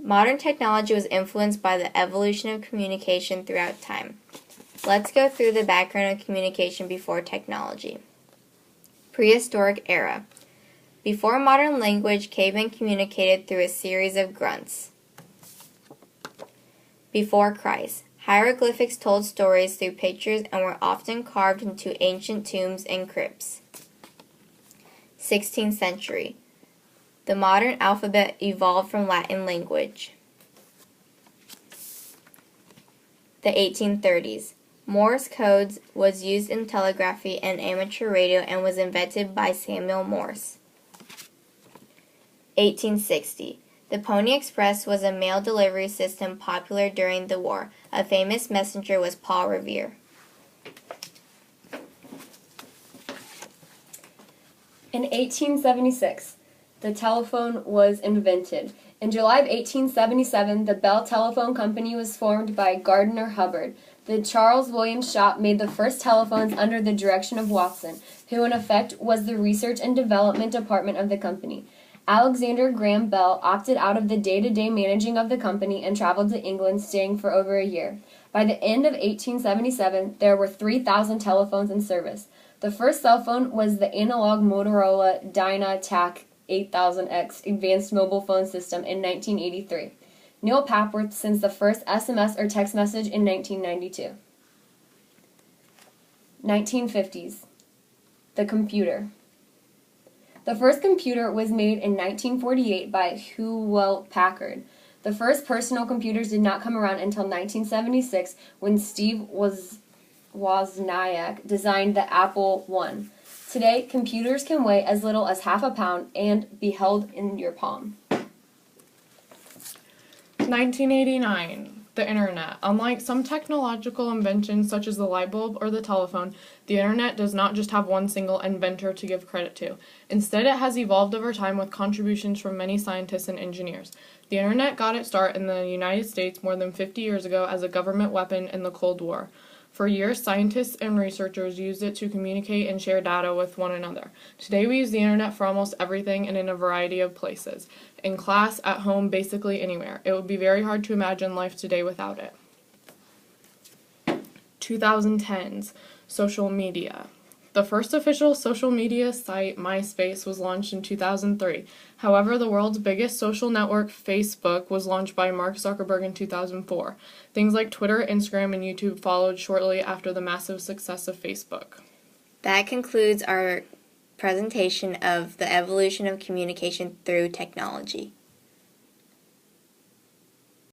Modern technology was influenced by the evolution of communication throughout time. Let's go through the background of communication before technology. Prehistoric era. Before modern language, cavemen communicated through a series of grunts. Before Christ, hieroglyphics told stories through pictures and were often carved into ancient tombs and crypts. 16th century. The modern alphabet evolved from Latin language. The 1830s. Morse code was used in telegraphy and amateur radio and was invented by Samuel Morse. 1860. The Pony Express was a mail delivery system popular during the war. A famous messenger was Paul Revere. In 1876, the telephone was invented. In July of 1877, the Bell Telephone Company was formed by Gardner Hubbard. The Charles Williams Shop made the first telephones under the direction of Watson, who in effect was the research and development department of the company. Alexander Graham Bell opted out of the day-to-day managing of the company and traveled to England, staying for over a year. By the end of 1877, there were 3,000 telephones in service. The first cell phone was the analog Motorola Dynatac 8000X advanced mobile phone system in 1983. Neil Papworth sends the first SMS or text message in 1992. 1950s. The computer. The first computer was made in 1948 by Hewlett-Packard. The first personal computers did not come around until 1976 when Steve Wozniak designed the Apple I. Today, computers can weigh as little as half a pound and be held in your palm. 1989. The Internet. Unlike some technological inventions such as the light bulb or the telephone, the Internet does not just have one single inventor to give credit to. Instead, it has evolved over time with contributions from many scientists and engineers. The Internet got its start in the United States more than 50 years ago as a government weapon in the Cold War. For years, scientists and researchers used it to communicate and share data with one another. Today, we use the Internet for almost everything and in a variety of places. In class, at home, basically anywhere. It would be very hard to imagine life today without it. 2010s. Social media. The first official social media site, MySpace, was launched in 2003. However, the world's biggest social network, Facebook, was launched by Mark Zuckerberg in 2004. Things like Twitter, Instagram, and YouTube followed shortly after the massive success of Facebook. That concludes our presentation of the evolution of communication through technology.